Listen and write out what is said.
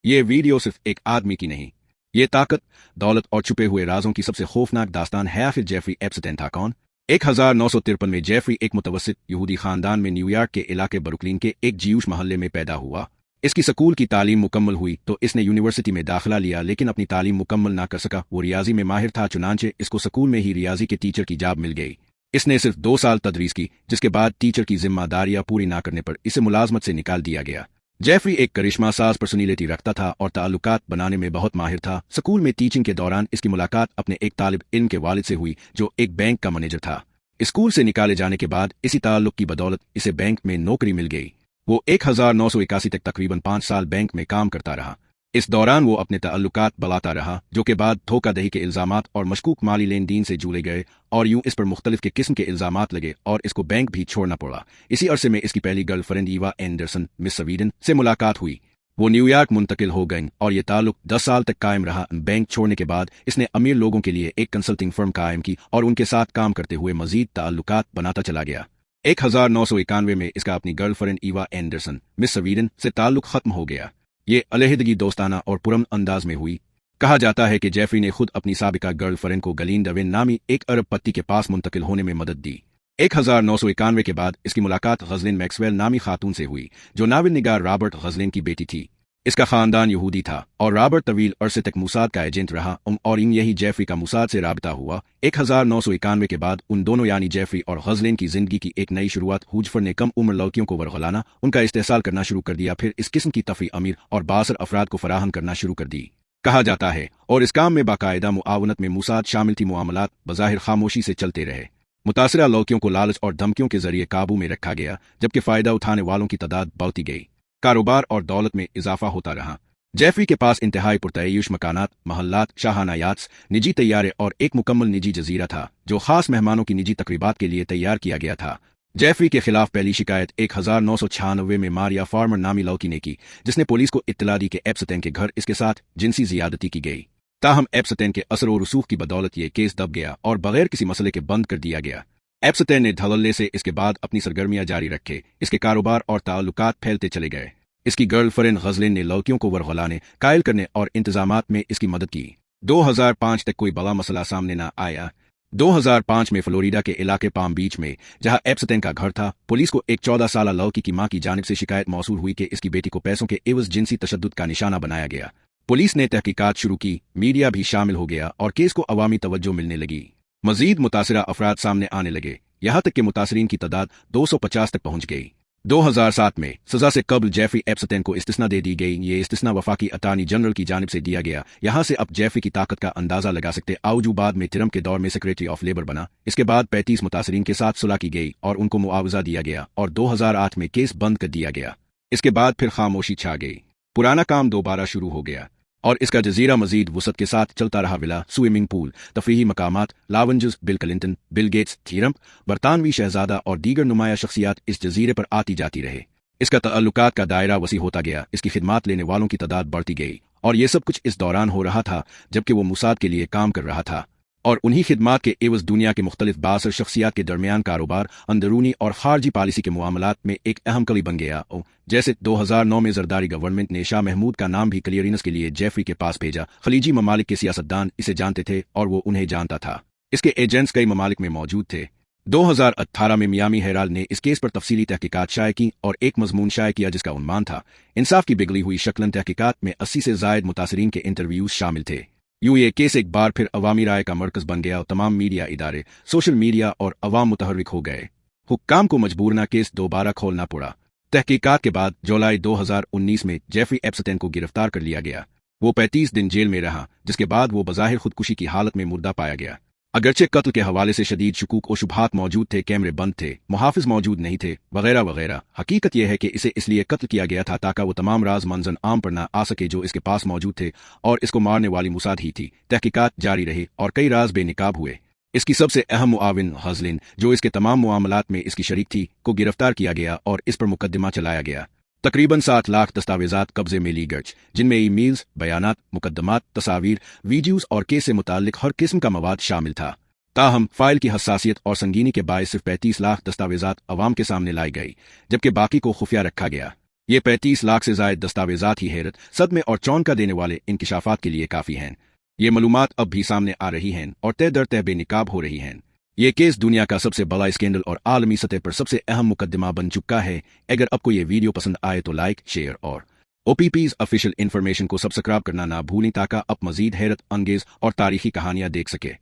ये वीडियो सिर्फ एक आदमी की नहीं, ये ताकत, दौलत और छुपे हुए राजों की सबसे खौफनाक दास्तान है। आखिर जेफरी एप्स्टेन था कौन? 1953 में जेफरी एक मुतवस्सित यहूदी खानदान में न्यूयॉर्क के इलाके ब्रुकलिन के एक जियूश मोहल्ले में पैदा हुआ। इसकी स्कूल की तालीम मुकम्मल हुई तो इसने यूनिवर्सिटी में दाखिला लिया, लेकिन अपनी तालीम मुकम्मल ना कर सका। वो रियाजी में माहिर था, चुनांचे इसको स्कूल में ही रियाजी के टीचर की जॉब मिल गई। इसने सिर्फ 2 साल तदरीस की, जिसके बाद टीचर की जिम्मेदारियां पूरी ना करने पर इसे मुलाजमत से निकाल दिया गया। जेफरी एक करिश्मा साज पर्सनैलिटी रखता था और ताल्लुकात बनाने में बहुत माहिर था। स्कूल में टीचिंग के दौरान इसकी मुलाकात अपने एक तालिब इल्म के वालिद से हुई, जो एक बैंक का मैनेजर था। स्कूल से निकाले जाने के बाद इसी ताल्लुक की बदौलत इसे बैंक में नौकरी मिल गई। वो 1981 तक तकरीबन 5 साल बैंक में काम करता रहा। इस दौरान वो अपने ताल्लुकात बढ़ाता रहा, जो के बाद धोखाधड़ी के इल्जामात और मशकूक माली लेन देन से जुड़े गए और यूं इस पर मुख्तलिफ के किस्म के इल्जामात लगे और इसको बैंक भी छोड़ना पड़ा। इसी अरसे में इसकी पहली girlfriend Eva Anderson miss Sweden से मुलाकात हुई। वो न्यूयॉर्क मुंतकिल हो गईं और ये ताल्लुक 10 साल तक कायम रहा। बैंक छोड़ने के बाद इसने अमीर लोगों के लिए एक कंसल्टिंग फर्म कायम की और उनके साथ काम करते हुए मजीद ताल्लुकात बनाता चला गया। 1991 में इसका अपनी girlfriend Eva Anderson miss Sweden से ताल्लुक खत्म हो गया। ये अलहदगी दोस्ताना और पुरअमन अंदाज में हुई। कहा जाता है कि जेफरी ने खुद अपनी साबिका गर्लफ्रेंड को गलीन डवेन नामी एक अरब पति के पास मुंतकिल होने में मदद दी। 1991 के बाद इसकी मुलाकात गजलिन मैक्सवेल नामी खातून से हुई, जो नावल निगार रॉबर्ट गजलिन की बेटी थी। इसका खानदान यहूदी था और रॉबर्ट तवील अरसे तक मूसाद का एजेंट रहा और यही जेफरी का मूसाद से राबता हुआ। 1991 के बाद उन दोनों यानी जेफरी और गजलिन की जिंदगी की एक नई शुरुआत। हुजफर ने कम उम्र लड़कियों को वरगलाना, उनका इस्तेसाल करना शुरू कर दिया। फिर इस किस्म की तफरी अमीर और बासर अफराद को फराहम करना शुरू कर दी। कहा जाता है और इस काम में बाकायदा मुआवनत में मूसाद शामिल थी। मुआमलात बज़ाहिर खामोशी से चलते रहे। मुतासिरा लड़कियों को लालच और धमकियों के जरिए काबू में रखा गया, जबकि फायदा उठाने वालों की तादाद बढ़ती गई। कारोबार और दौलत में इजाफा होता रहा। जेफरी के पास इंतहाई पुरतय्युश मकानात, महल्लात, शाहाना याट्स, निजी तैयारे और एक मुकम्मल निजी जजीरा था, जो खास मेहमानों की निजी तकरीबात के लिए तैयार किया गया था। जेफरी के खिलाफ पहली शिकायत 1996 में मारिया फार्मर नामी लड़की ने की, जिसने पुलिस को इत्तला दी कि एप्स्टेन के घर इसके साथ जिनसी जियादती की गई। ताहम एप्स्टेन के असर और रसूख की बदौलत ये केस दब गया और बगैर किसी मसले के बंद कर दिया गया। एप्स्टेन ने धड़ल्ले से इसके बाद अपनी सरगर्मियां जारी रखे। इसके कारोबार और ताल्लुकात फैलते चले गए। इसकी गर्लफ्रेंड गजलिन ने लड़कियों को वरगलाने, कायल करने और इंतजामात में इसकी मदद की। 2005 तक कोई बड़ा मसला सामने न आया। 2005 में फ्लोरिडा के इलाके पाम बीच में, जहां एप्स्टेन का घर था, पुलिस को एक 14 साल लड़की की मां की जानिब से शिकायत मौसूल हुई कि इसकी बेटी को पैसों के एवज जिनसी तशद्दुद का निशाना बनाया गया। पुलिस ने तहकीकात शुरू की, मीडिया भी शामिल हो गया और केस को अवामी तवज्जो मिलने लगी। मजीद मुतासिरा अफराद सामने आने लगे, यहाँ तक कि मुतासरीन की तादाद 250 तक पहुंच गई। 2007 में सजा से कबल जेफरी एप्स्टेन को इस्तिस्ना दे दी गई। ये इस्तिस्ना वफाकी अटार्नी जनरल की जानिब से दिया गया। यहाँ से अब जेफरी की ताकत का अंदाजा लगा सकते। आउजू बाद में ट्रंप के दौर में सेक्रेटरी ऑफ लेबर बना। इसके बाद 35 मुतासरीन के साथ सुलह की गई और उनको मुआवजा दिया गया और 2008 में केस बंद कर दिया गया। इसके बाद फिर खामोशी छा गई। पुराना काम दोबारा शुरू हो गया और इसका जजीरा मजीद वसत के साथ चलता रहा। विला, स्विमिंग पूल, तफरीही मकामात, lounges, Bill Clinton, Bill Gates, Trump, बरतानवी शहजादा और दीगर नुमाया शख्सियात इस जजीरे पर आती जाती रहे। इसका ताल्लुकात का दायरा वसी होता गया। इसकी खिदमात लेने वालों की तादाद बढ़ती गई और ये सब कुछ इस दौरान हो रहा था जबकि वो मूसाद के लिए काम कर रहा था और उन्हीं खिदमात के एवज दुनिया के मुख्तलिफ बासर शख्सियात के दरमियान कारोबार, अंदरूनी और खारजी पॉलिसी के मामलात में एक अहम कड़ी बन गया। जैसे 2009 में जरदारी गवर्नमेंट ने शाह महमूद का नाम भी क्लियरेंस के लिए जेफरी के पास भेजा। खलीजी ममालिक के सियासतदान इसे जानते थे और वो उन्हें जानता था। इसके एजेंट्स कई ममालिक में मौजूद थे। 2018 में मियामी हेराल्ड ने इस केस पर तफसीली तहकीकात शाया की और एक मजमून शाया किया जिसका उन्मान था इंसाफ की बिगड़ी हुई शक्लन। तहकीकात में 80 से जायद मुतासरीन के इंटरव्यूज शामिल थे। यूं ये केस एक बार फिर अवामी राय का मरकज बन गया और तमाम मीडिया इदारे, सोशल मीडिया और अवाम मुतहर्रिक हो गए। हुक्काम को मजबूरना केस दोबारा खोलना पड़ा। तहकीकात के बाद जुलाई 2019 में जेफरी एप्स्टेन को गिरफ्तार कर लिया गया। वो 35 दिन जेल में रहा, जिसके बाद वो बज़ाहिर खुदकुशी की हालत में मुर्दा पाया गया। अगरचे कत्ल के हवाले से शदीद शुकूक और शुबहात मौजूद थे, कैमरे बंद थे, मुहाफिज मौजूद नहीं थे, वगैरह वगैरह। हकीकत यह है कि इसे इसलिए कत्ल किया गया था ताकि वो तमाम राज मंजर आम पर ना आ सके जो इसके पास मौजूद थे और इसको मारने वाली मूसाद ही थी। तहकीकात जारी रही और कई राज बेनिकाब हुए। इसकी सबसे अहम मुआविन गजलिन, जो इसके तमाम मामलात में इसकी शरीक थी, को गिरफ्तार किया गया और इस पर मुकदमा चलाया गया। तकरीबन 7 लाख दस्तावेजात कब्जे में ली गई, जिनमें ईमेल्स, बयानात, मुकदमात, तस्वीर, वीडियोज और केस से मुताल्लिक हर किस्म का मवाद शामिल था। ताहम फाइल की हसासियत और संगीनी के बायस सिर्फ 35 लाख दस्तावेजात अवाम के सामने लाई गई, जबकि बाकी को खुफिया रखा गया। ये 35 लाख से जायद दस्तावेजात ही हैरत, सदमे और चौंका देने वाले इंकिशाफात के लिए काफ़ी हैं। ये मालूमात अब भी सामने आ रही हैं और तय दर तय बेनिकाब हो रही हैं। ये केस दुनिया का सबसे बड़ा स्कैंडल और आलमी सतह पर सबसे अहम मुकदमा बन चुका है। अगर आपको ये वीडियो पसंद आए तो लाइक, शेयर और OPP's ऑफिशियल इन्फॉर्मेशन को सब्सक्राइब करना ना भूलें ताकि आप मजीद हैरत अंगेज और तारीखी कहानियां देख सके।